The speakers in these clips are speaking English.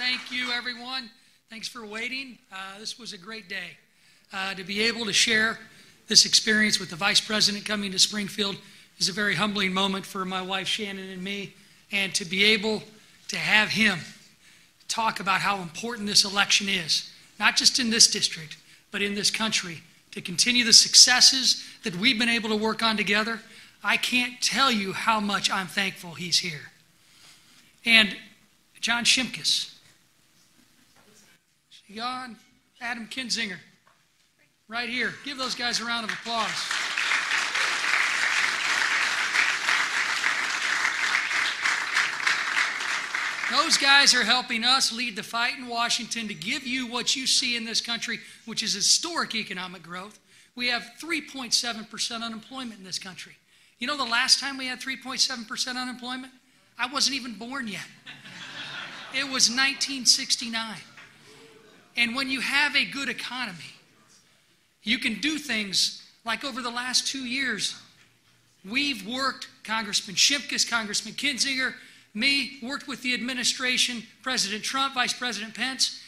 Thank you, everyone. Thanks for waiting. This was a great day. To be able to share this experience with the Vice President coming to Springfield is a very humbling moment for my wife Shannon and me, and to be able to have him talk about how important this election is, not just in this district, but in this country, to continue the successes that we've been able to work on together. I can't tell you how much I'm thankful he's here. And John Shimkus, John, Adam Kinzinger, right here. Give those guys a round of applause. Those guys are helping us lead the fight in Washington to give you what you see in this country, which is historic economic growth. We have 3.7% unemployment in this country. You know the last time we had 3.7% unemployment? I wasn't even born yet. It was 1969. And when you have a good economy, you can do things like over the last 2 years, we've worked, Congressman Shimkus, Congressman Kinzinger, me, worked with the administration, President Trump, Vice President Pence,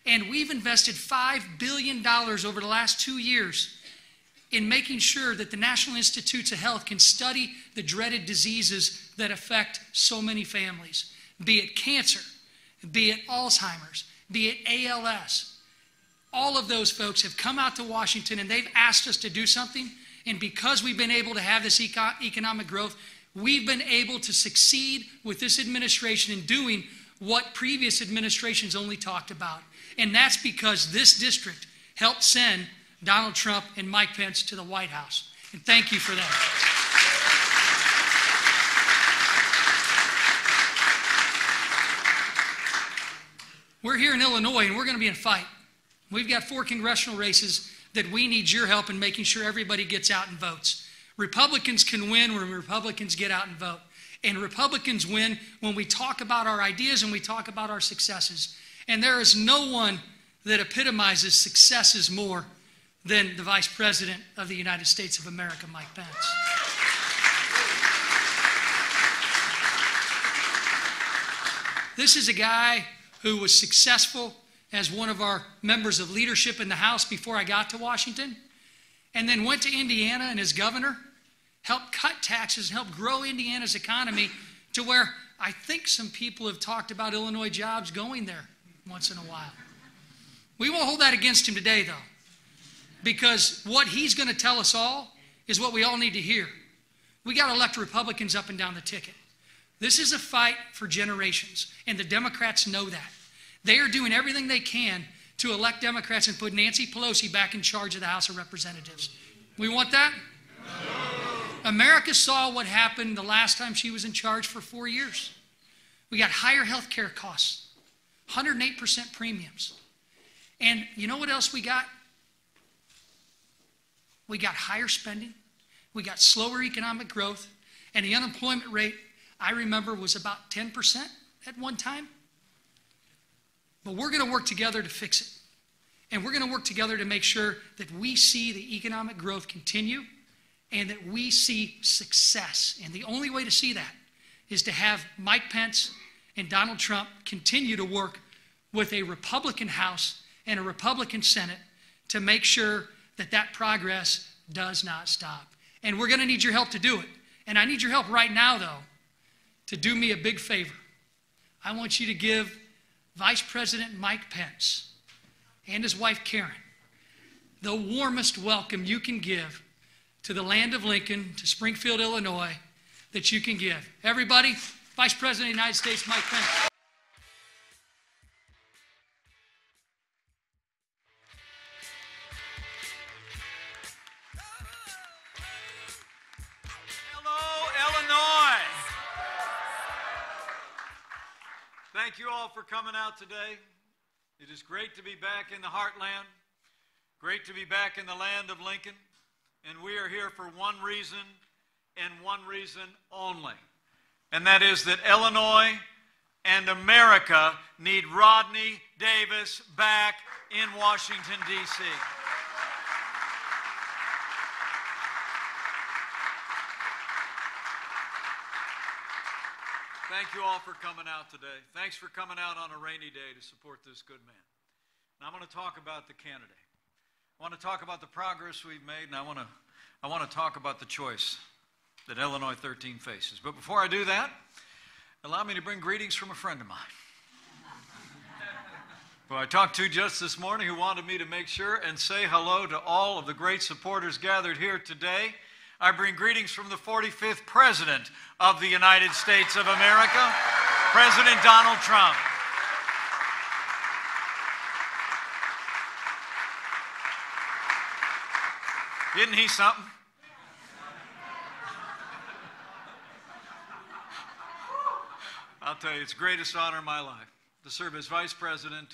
and we've invested $5 billion over the last 2 years in making sure that the National Institutes of Health can study the dreaded diseases that affect so many families, be it cancer, be it Alzheimer's, be it ALS. All of those folks have come out to Washington and they've asked us to do something, and because we've been able to have this economic growth, we've been able to succeed with this administration in doing what previous administrations only talked about. And that's because this district helped send Donald Trump and Mike Pence to the White House. And thank you for that. We're here in Illinois and we're going to be in a fight. We've got 4 congressional races that we need your help in making sure everybody gets out and votes. Republicans can win when Republicans get out and vote. And Republicans win when we talk about our ideas and we talk about our successes. And there is no one that epitomizes successes more than the Vice President of the United States of America, Mike Pence. This is a guy who was successful as one of our members of leadership in the House before I got to Washington, and then went to Indiana and as governor, helped cut taxes, helped grow Indiana's economy to where I think some people have talked about Illinois jobs going there once in a while. We won't hold that against him today, though, because what he's going to tell us all is what we all need to hear. We got to elect Republicans up and down the ticket. This is a fight for generations, and the Democrats know that. They are doing everything they can to elect Democrats and put Nancy Pelosi back in charge of the House of Representatives. We want that? No. America saw what happened the last time she was in charge for 4 years. We got higher health care costs, 108% premiums. And you know what else we got? We got higher spending. We got slower economic growth. And the unemployment rate, I remember, was about 10% at one time. But we're going to work together to fix it. And we're going to work together to make sure that we see the economic growth continue and that we see success. And the only way to see that is to have Mike Pence and Donald Trump continue to work with a Republican House and a Republican Senate to make sure that that progress does not stop. And we're going to need your help to do it. And I need your help right now, though, to do me a big favor. I want you to give Vice President Mike Pence and his wife Karen the warmest welcome you can give to the land of Lincoln, to Springfield, Illinois, that you can give. Everybody, Vice President of the United States Mike Pence. Thank you all for coming out today. It is great to be back in the heartland, great to be back in the land of Lincoln, and we are here for one reason and one reason only, and that is that Illinois and America need Rodney Davis back in Washington, D.C. Thank you all for coming out today. Thanks for coming out on a rainy day to support this good man. And I'm going to talk about the candidate. I want to talk about the progress we've made, and I want to talk about the choice that Illinois 13 faces. But before I do that, allow me to bring greetings from a friend of mine, who I talked to just this morning, who wanted me to make sure and say hello to all of the great supporters gathered here today. I bring greetings from the 45th President of the United States of America, President Donald Trump. Isn't he something? I'll tell you, it's the greatest honor in my life to serve as Vice President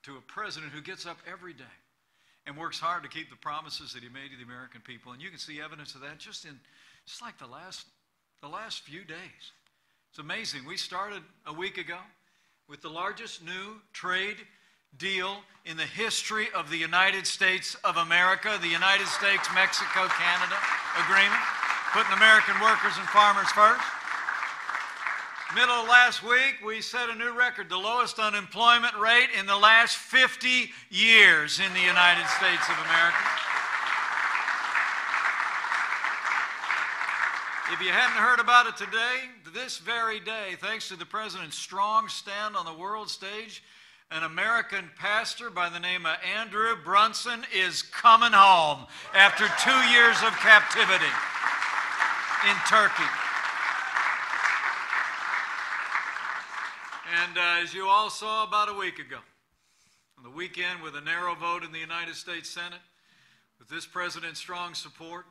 to a president who gets up every day and works hard to keep the promises that he made to the American people. And you can see evidence of that just like the last few days. It's amazing. We started a week ago with the largest new trade deal in the history of the United States of America, the United States-Mexico-Canada agreement, putting American workers and farmers first. Middle of last week, we set a new record, the lowest unemployment rate in the last 50 years in the United States of America. If you hadn't heard about it today, this very day, thanks to the President's strong stand on the world stage, an American pastor by the name of Andrew Brunson is coming home after 2 years of captivity in Turkey. And as you all saw about a week ago, on the weekend with a narrow vote in the United States Senate, with this president's strong support,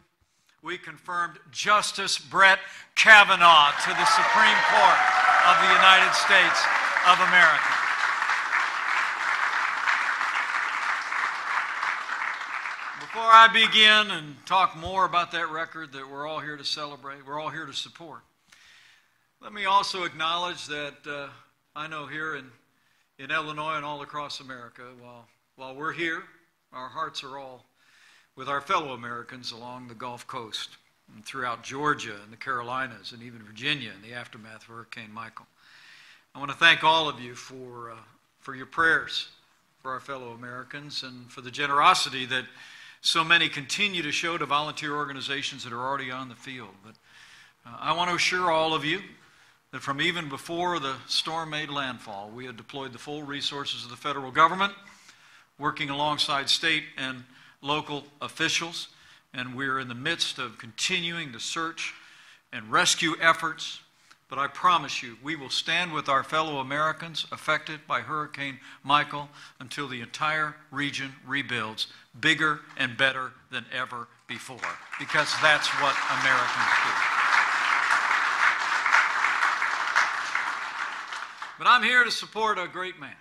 we confirmed Justice Brett Kavanaugh to the Supreme Court of the United States of America. Before I begin and talk more about that record that we're all here to celebrate, we're all here to support, let me also acknowledge that I know here in Illinois and all across America, while we're here, our hearts are all with our fellow Americans along the Gulf Coast and throughout Georgia and the Carolinas and even Virginia in the aftermath of Hurricane Michael. I want to thank all of you for your prayers for our fellow Americans and for the generosity that so many continue to show to volunteer organizations that are already on the field. But I want to assure all of you that from even before the storm made landfall, we had deployed the full resources of the federal government, working alongside state and local officials, and we're in the midst of continuing the search and rescue efforts. But I promise you, we will stand with our fellow Americans affected by Hurricane Michael until the entire region rebuilds bigger and better than ever before, because that's what Americans do. But I'm here to support a great man.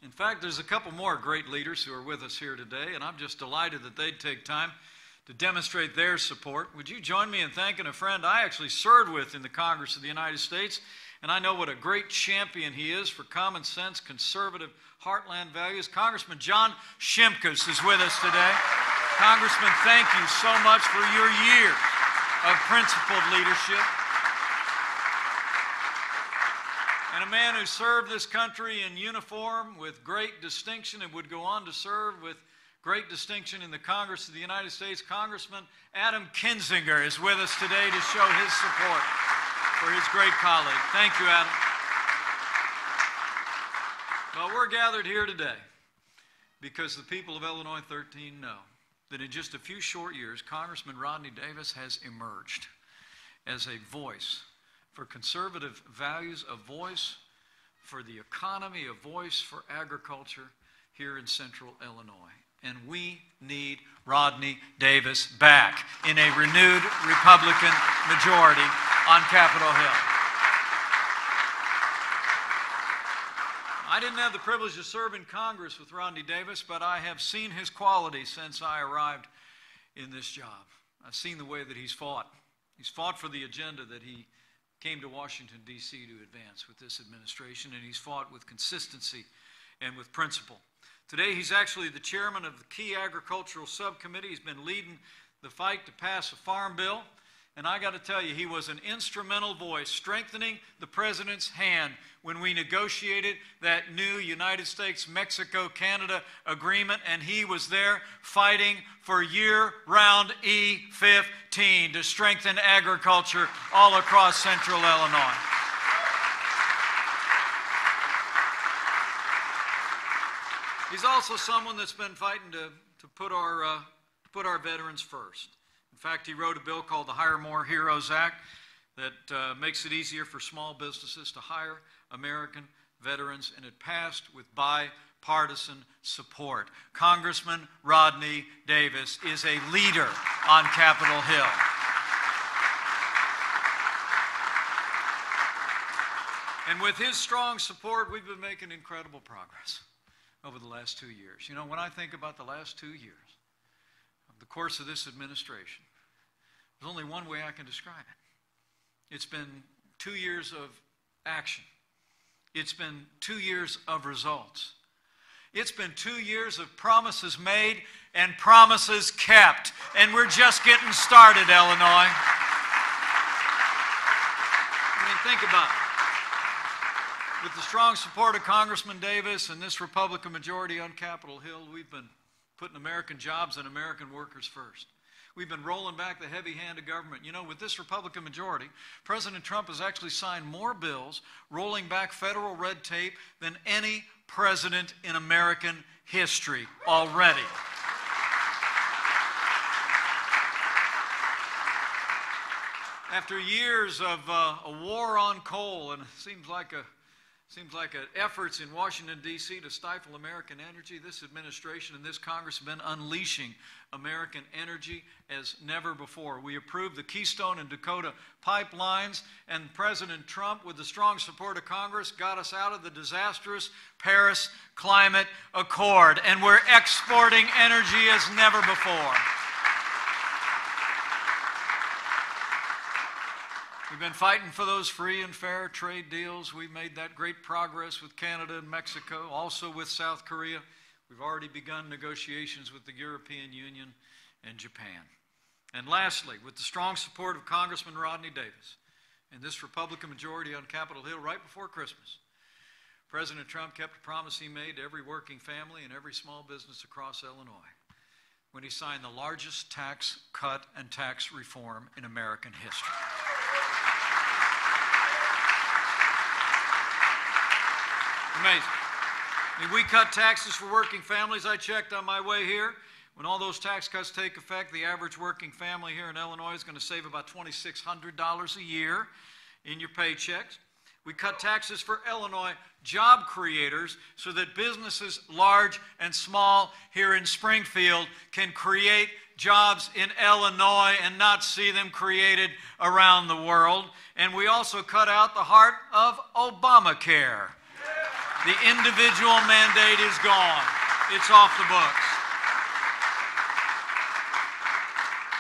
In fact, there's a couple more great leaders who are with us here today, and I'm just delighted that they'd take time to demonstrate their support. Would you join me in thanking a friend I actually served with in the Congress of the United States, and I know what a great champion he is for common sense, conservative, heartland values. Congressman John Shimkus is with us today. Congressman, thank you so much for your years of principled leadership. And a man who served this country in uniform with great distinction and would go on to serve with great distinction in the Congress of the United States, Congressman Adam Kinzinger is with us today to show his support for his great colleague. Thank you, Adam. Well, we're gathered here today because the people of Illinois 13 know that in just a few short years, Congressman Rodney Davis has emerged as a voice for conservative values, a voice for the economy, a voice for agriculture here in central Illinois. And we need Rodney Davis back in a renewed Republican majority on Capitol Hill. I didn't have the privilege to serve in Congress with Rodney Davis, but I have seen his qualities since I arrived in this job. I've seen the way that he's fought. He's fought for the agenda that he came to Washington, D.C. to advance with this administration, and he's fought with consistency and with principle. Today, he's actually the chairman of the key agricultural subcommittee. He's been leading the fight to pass a farm bill, And I got to tell you, he was an instrumental voice strengthening the president's hand when we negotiated that new United States-Mexico-Canada agreement, and he was there fighting for year-round E15 to strengthen agriculture all across central Illinois. He's also someone that's been fighting to put our veterans first. In fact, he wrote a bill called the Hire More Heroes Act that makes it easier for small businesses to hire American veterans, and it passed with bipartisan support. Congressman Rodney Davis is a leader on Capitol Hill. And with his strong support, we've been making incredible progress over the last 2 years. You know, when I think about the last 2 years, of the course of this administration, there's only one way I can describe it. It's been 2 years of action. It's been 2 years of results. It's been 2 years of promises made and promises kept. And we're just getting started, Illinois. I mean, think about it. With the strong support of Congressman Davis and this Republican majority on Capitol Hill, we've been putting American jobs and American workers first. We've been rolling back the heavy hand of government. You know, with this Republican majority, President Trump has actually signed more bills rolling back federal red tape than any president in American history already. After years of a war on coal, and it seems like efforts in Washington, D.C. to stifle American energy, this administration and this Congress have been unleashing American energy as never before. We approved the Keystone and Dakota pipelines, and President Trump, with the strong support of Congress, got us out of the disastrous Paris Climate Accord, and we're exporting energy as never before. We've been fighting for those free and fair trade deals. We've made that great progress with Canada and Mexico, also with South Korea. We've already begun negotiations with the European Union and Japan. And lastly, with the strong support of Congressman Rodney Davis and this Republican majority on Capitol Hill right before Christmas, President Trump kept a promise he made to every working family and every small business across Illinois when he signed the largest tax cut and tax reform in American history. Amazing. I mean, we cut taxes for working families. I checked on my way here. When all those tax cuts take effect, the average working family here in Illinois is going to save about $2,600 a year in your paychecks. We cut taxes for Illinois job creators so that businesses large and small here in Springfield can create jobs in Illinois and not see them created around the world. And we also cut out the heart of Obamacare. The individual mandate is gone. It's off the books.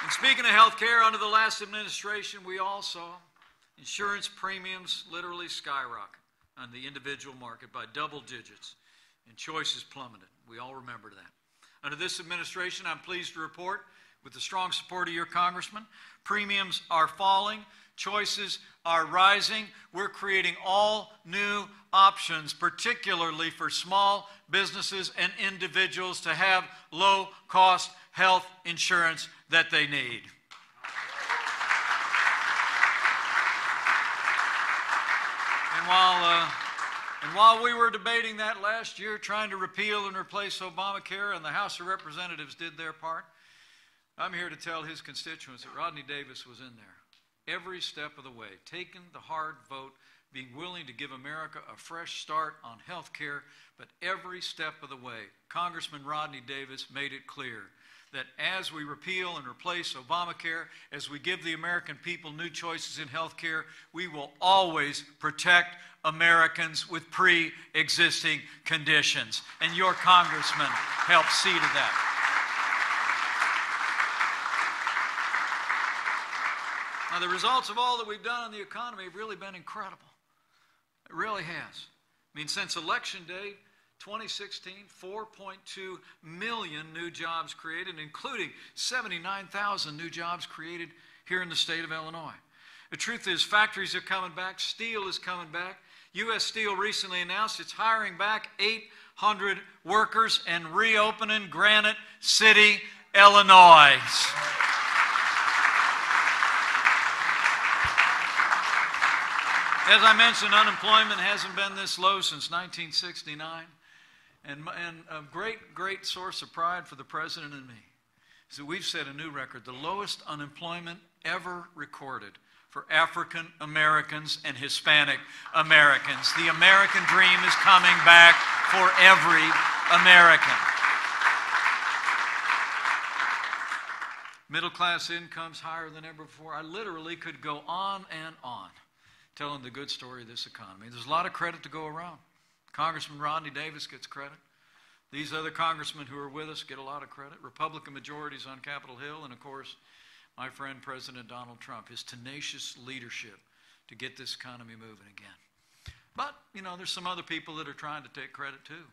And speaking of health care, under the last administration, we all saw insurance premiums literally skyrocket on the individual market by double digits, and choices plummeted. We all remember that. Under this administration, I'm pleased to report, with the strong support of your congressman, premiums are falling, choices are rising. We're creating all new options, particularly for small businesses and individuals to have low-cost health insurance that they need. And while we were debating that last year, trying to repeal and replace Obamacare, and the House of Representatives did their part, I'm here to tell his constituents that Rodney Davis was in there every step of the way, taking the hard vote, being willing to give America a fresh start on health care, but every step of the way, Congressman Rodney Davis made it clear that as we repeal and replace Obamacare, as we give the American people new choices in health care, we will always protect Americans with pre-existing conditions. And your congressman helped see to that. Now, the results of all that we've done in the economy have really been incredible. It really has. I mean, since Election Day 2016, 4.2 million new jobs created, including 79,000 new jobs created here in the state of Illinois. The truth is, factories are coming back, steel is coming back. U.S. Steel recently announced it's hiring back 800 workers and reopening Granite City, Illinois. As I mentioned, unemployment hasn't been this low since 1969. And a great source of pride for the President and me is that we've set a new record, the lowest unemployment ever recorded for African Americans and Hispanic Americans. The American dream is coming back for every American. Middle class incomes higher than ever before. I literally could go on and on telling the good story of this economy. There's a lot of credit to go around. Congressman Rodney Davis gets credit. These other congressmen who are with us get a lot of credit. Republican majorities on Capitol Hill, and of course, my friend President Donald Trump, his tenacious leadership to get this economy moving again. But, you know, there's some other people that are trying to take credit too.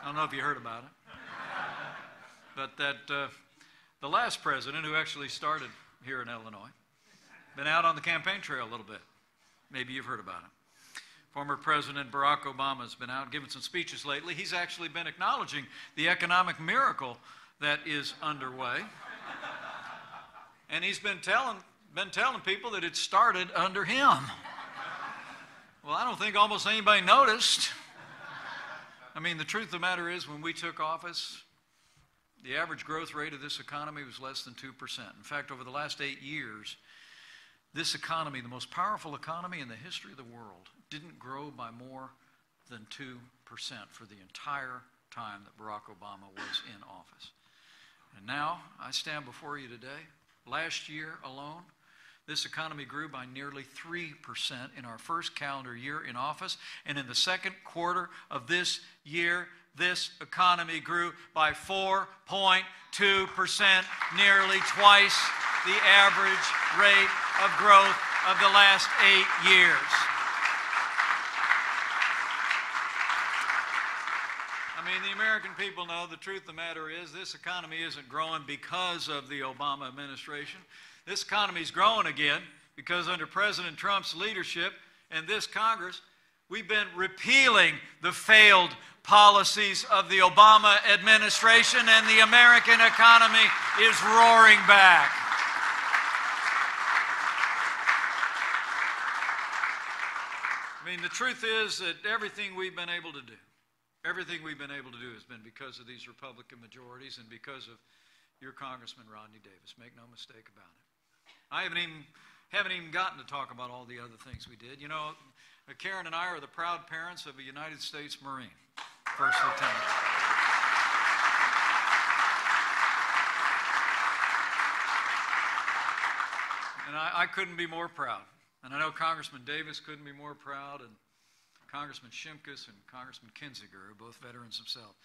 I don't know if you heard about it. But the last president who actually started here in Illinois, been out on the campaign trail a little bit. Maybe you've heard about him. Former President Barack Obama has been out giving some speeches lately. He's actually been acknowledging the economic miracle that is underway. And he's been telling people that it started under him. Well, I don't think almost anybody noticed. I mean, the truth of the matter is, when we took office, the average growth rate of this economy was less than 2%. In fact, over the last 8 years, this economy, the most powerful economy in the history of the world, didn't grow by more than 2% for the entire time that Barack Obama was in office. And now, I stand before you today. Last year alone, this economy grew by nearly 3% in our first calendar year in office. And in the second quarter of this year, this economy grew by 4.2%, nearly twice the average rate of growth of the last 8 years. I mean, the American people know the truth of the matter is this economy isn't growing because of the Obama administration. This economy is growing again because under President Trump's leadership and this Congress, we've been repealing the failed policies of the Obama administration, and the American economy is roaring back. I mean, the truth is that everything we've been able to do has been because of these Republican majorities and because of your Congressman Rodney Davis. Make no mistake about it. I haven't even gotten to talk about all the other things we did. You know, Karen and I are the proud parents of a United States Marine, First Lieutenant. And I couldn't be more proud. And I know Congressman Davis couldn't be more proud, and Congressman Shimkus and Congressman Kinzinger, who are both veterans themselves,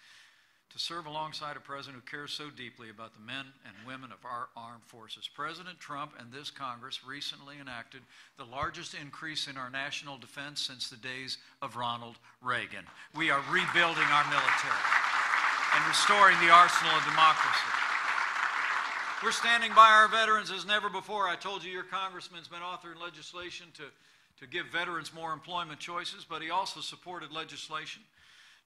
to serve alongside a president who cares so deeply about the men and women of our armed forces. President Trump and this Congress recently enacted the largest increase in our national defense since the days of Ronald Reagan. We are rebuilding our military and restoring the arsenal of democracy. We're standing by our veterans as never before. I told you your congressman's been authoring legislation to give veterans more employment choices, but he also supported legislation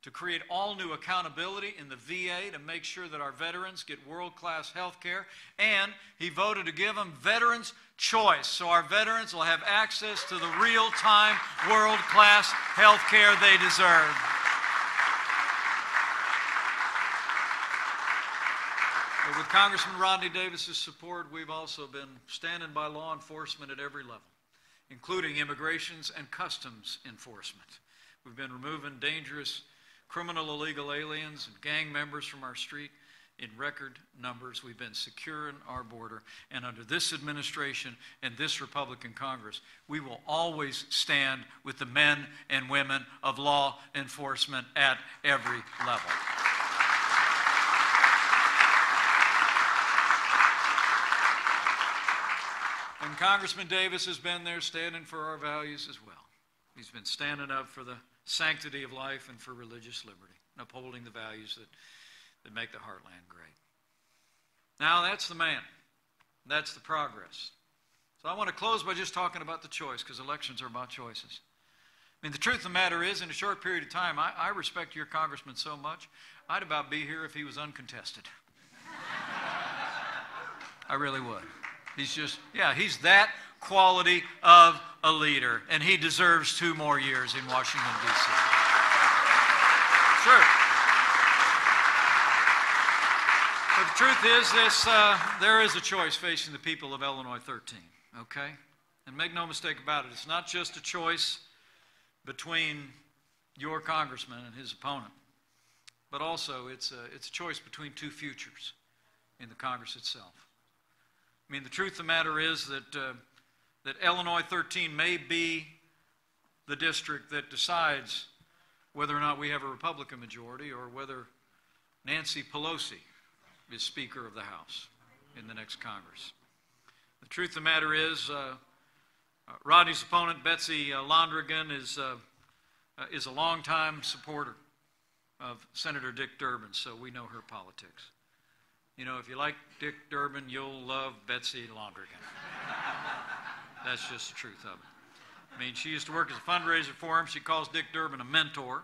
to create all new accountability in the VA to make sure that our veterans get world-class health care, and he voted to give them veterans choice, so our veterans will have access to the real-time, world-class health care they deserve. But with Congressman Rodney Davis's support, we've also been standing by law enforcement at every level, including immigrations and customs enforcement. We've been removing dangerous criminal illegal aliens and gang members from our street in record numbers. We've been securing our border. And under this administration and this Republican Congress, we will always stand with the men and women of law enforcement at every level. And Congressman Davis has been there standing for our values as well. He's been standing up for the sanctity of life and for religious liberty, and upholding the values that make the heartland great. Now that's the man. That's the progress. So I want to close by just talking about the choice, because elections are about choices. I mean, the truth of the matter is, in a short period of time, I respect your congressman so much, I'd about be here if he was uncontested. I really would. He's just, yeah, he's that quality of a leader, and he deserves 2 more years in Washington, D.C. Sure. But the truth is this, there is a choice facing the people of Illinois 13, okay? And make no mistake about it, it's not just a choice between your congressman and his opponent, but also it's a choice between 2 futures in the Congress itself. I mean, the truth of the matter is that Illinois 13 may be the district that decides whether or not we have a Republican majority or whether Nancy Pelosi is Speaker of the House in the next Congress. The truth of the matter is Rodney's opponent, Betsy Londrigan, is a longtime supporter of Senator Dick Durbin, so we know her politics. You know, if you like Dick Durbin, you'll love Betsy Londrigan. That's just the truth of it. I mean, she used to work as a fundraiser for him. She calls Dick Durbin a mentor,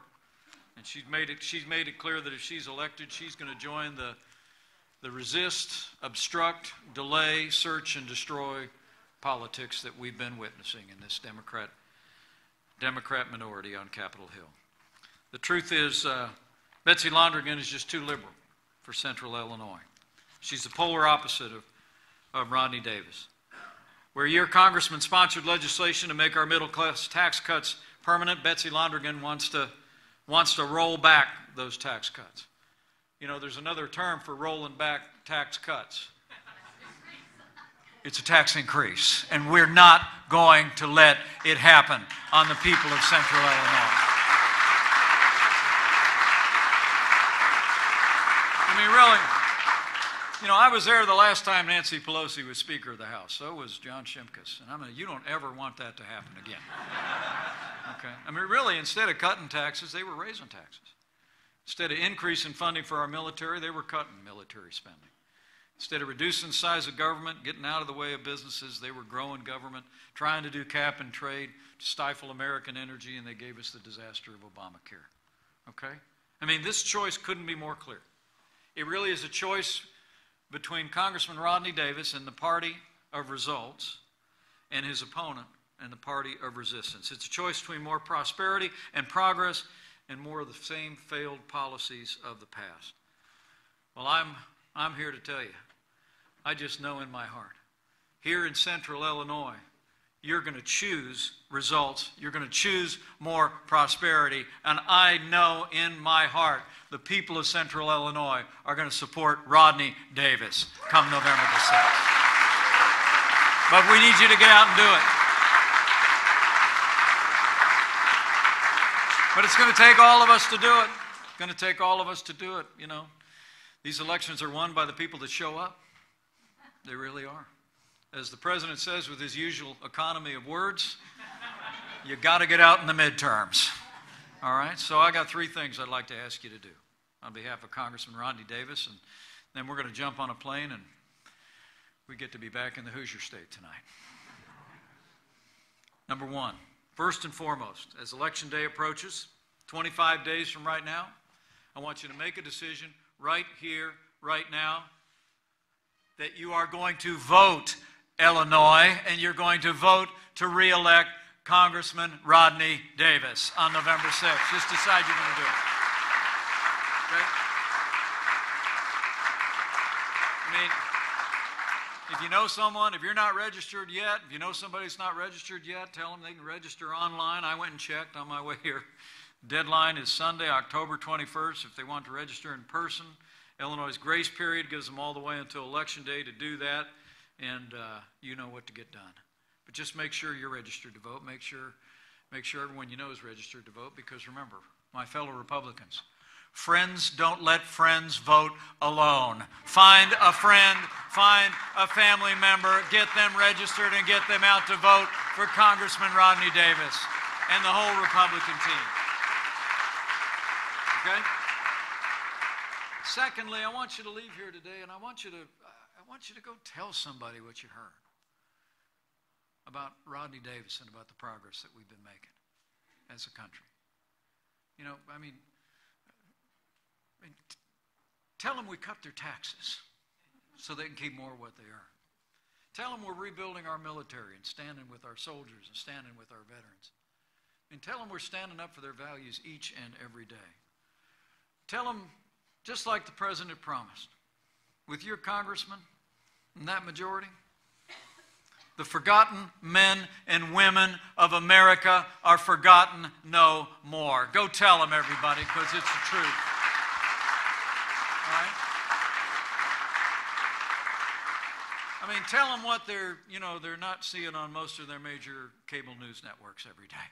and she's made it clear that if she's elected, she's going to join the resist, obstruct, delay, search, and destroy politics that we've been witnessing in this Democrat minority on Capitol Hill. The truth is, Betsy Londrigan is just too liberal for Central Illinois. She's the polar opposite of Rodney Davis. Where your congressman sponsored legislation to make our middle-class tax cuts permanent, Betsy Londrigan wants to roll back those tax cuts. You know, there's another term for rolling back tax cuts. It's a tax increase, and we're not going to let it happen on the people of Central Illinois. I mean, really, you know, I was there the last time Nancy Pelosi was Speaker of the House. So was John Shimkus. And I mean, you don't ever want that to happen again. Okay? I mean, really, instead of cutting taxes, they were raising taxes. Instead of increasing funding for our military, they were cutting military spending. Instead of reducing the size of government, getting out of the way of businesses, they were growing government, trying to do cap and trade to stifle American energy, and they gave us the disaster of Obamacare. Okay? I mean, this choice couldn't be more clear. It really is a choice between Congressman Rodney Davis and the party of results and his opponent and the party of resistance. It's a choice between more prosperity and progress and more of the same failed policies of the past. Well, I'm here to tell you, I just know in my heart, here in Central Illinois, you're going to choose results. You're going to choose more prosperity. And I know in my heart the people of Central Illinois are going to support Rodney Davis come November the 6th. But we need you to get out and do it. But it's going to take all of us to do it. It's going to take all of us to do it, you know. These elections are won by the people that show up. They really are. As the president says with his usual economy of words, you got to get out in the midterms. All right? So I got 3 things I'd like to ask you to do on behalf of Congressman Rodney Davis, and then we're going to jump on a plane and we get to be back in the Hoosier State tonight. Number 1, first and foremost, as Election Day approaches, 25 days from right now, I want you to make a decision right here, right now, that you are going to vote Illinois, and you're going to vote to re-elect Congressman Rodney Davis on November 6th. Just decide you're going to do it. Okay? I mean, if you know someone, if you're not registered yet, if you know somebody that's not registered yet, tell them they can register online. I went and checked on my way here. Deadline is Sunday, October 21st, if they want to register in person. Illinois' grace period gives them all the way until Election Day to do that, and you know what to get done. But just make sure you're registered to vote. Make sure everyone you know is registered to vote, because remember, my fellow Republicans, friends don't let friends vote alone. Find a friend, find a family member, get them registered, and get them out to vote for Congressman Rodney Davis and the whole Republican team. Okay? Secondly, I want you to leave here today, and I want you to, want you to go tell somebody what you heard about Rodney Davis and about the progress that we've been making as a country. You know, I mean, tell them we cut their taxes so they can keep more of what they earn. Tell them we're rebuilding our military and standing with our soldiers and standing with our veterans. And tell them we're standing up for their values each and every day. Tell them, just like the president promised, with your congressman and that majority, the forgotten men and women of America are forgotten no more. Go tell them, everybody, because it's the truth. All right? I mean, tell them what they're not seeing on most of their major cable news networks every day.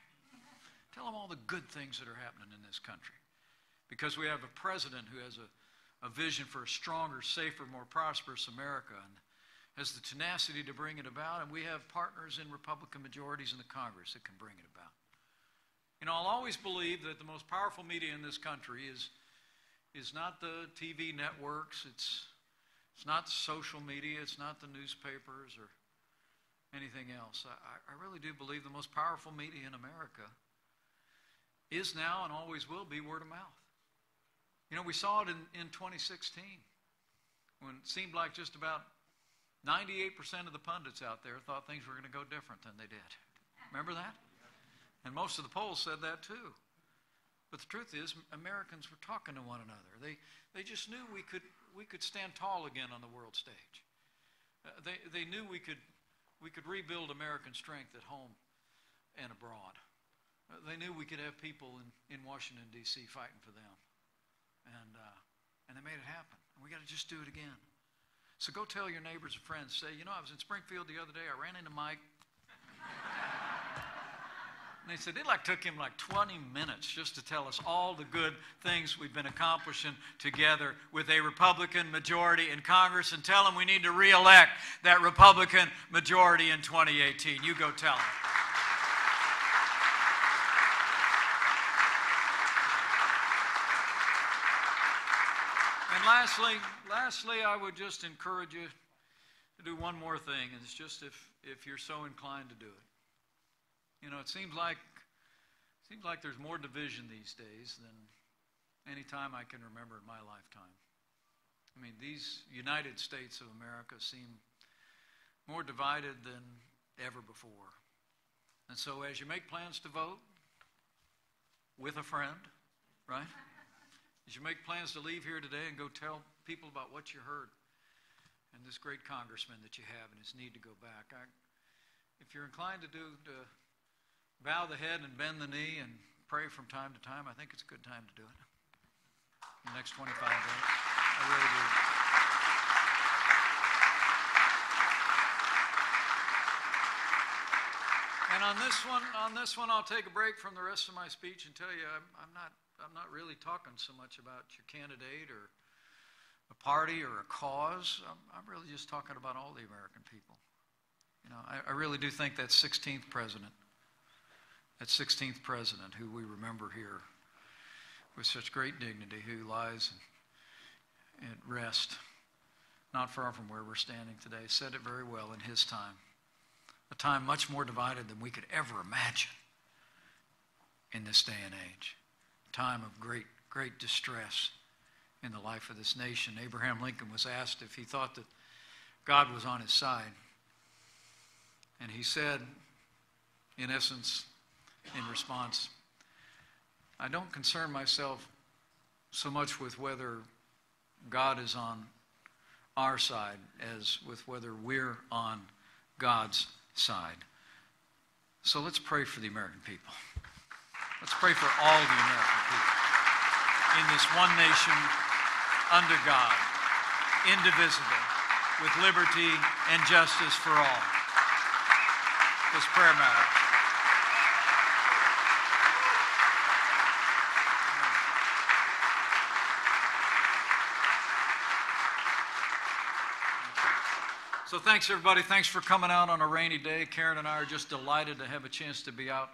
Tell them all the good things that are happening in this country. Because we have a president who has a vision for a stronger, safer, more prosperous America and has the tenacity to bring it about, and we have partners in Republican majorities in the Congress that can bring it about. You know, I'll always believe that the most powerful media in this country is not the TV networks, it's not social media, it's not the newspapers or anything else. I really do believe the most powerful media in America is now and always will be word of mouth. You know, we saw it in 2016 when it seemed like just about 98% of the pundits out there thought things were going to go different than they did. Remember that? And most of the polls said that too. But the truth is, Americans were talking to one another. They just knew we could stand tall again on the world stage. They knew we could rebuild American strength at home and abroad. They knew we could have people in Washington, D.C. fighting for them. And they made it happen. And we got to just do it again. So go tell your neighbors and friends, say, you know, I was in Springfield the other day, I ran into Mike. And they said it took him 20 minutes just to tell us all the good things we've been accomplishing together with a Republican majority in Congress, and tell them we need to re-elect that Republican majority in 2018. You go tell them. And lastly, I would just encourage you to do one more thing, and it's just if you're so inclined to do it. You know, it seems like there's more division these days than any time I can remember in my lifetime. I mean, these United States of America seem more divided than ever before. And so as you make plans to vote with a friend, right? As you make plans to leave here today and go tell people about what you heard and this great congressman that you have and his need to go back, if you're inclined to bow the head and bend the knee and pray from time to time, I think it's a good time to do it. In the next 25 minutes. I really do. And on this one, I'll take a break from the rest of my speech and tell you I'm not really talking so much about your candidate or a party or a cause. I'm really just talking about all the American people. You know, I really do think that 16th president who we remember here with such great dignity, who lies at rest not far from where we're standing today, said it very well in his time. A time much more divided than we could ever imagine in this day and age. A time of great, great distress in the life of this nation. Abraham Lincoln was asked if he thought that God was on his side. And he said, in essence, in response, I don't concern myself so much with whether God is on our side as with whether we're on God's side. So let's pray for the American people. Let's pray for all the American people in this one nation under God, indivisible, with liberty and justice for all. This prayer matters. So thanks, everybody. Thanks for coming out on a rainy day. Karen and I are just delighted to have a chance to be out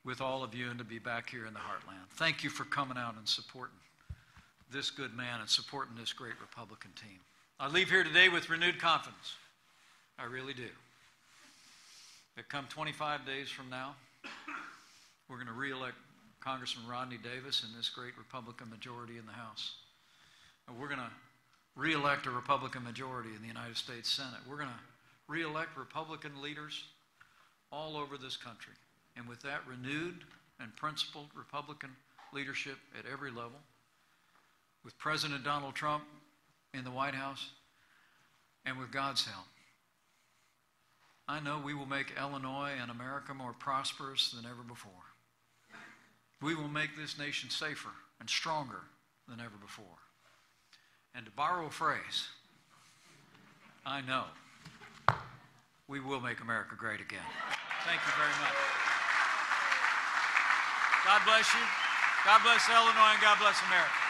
with all of you and to be back here in the heartland. Thank you for coming out and supporting this good man and supporting this great Republican team. I leave here today with renewed confidence. I really do. That come 25 days from now, we're going to re-elect Congressman Rodney Davis and this great Republican majority in the House. And we're going to re-elect a Republican majority in the United States Senate. We're going to re-elect Republican leaders all over this country. And with that renewed and principled Republican leadership at every level, with President Donald Trump in the White House, and with God's help, I know we will make Illinois and America more prosperous than ever before. We will make this nation safer and stronger than ever before. And to borrow a phrase, I know we will make America great again. Thank you very much. God bless you. God bless Illinois, and God bless America.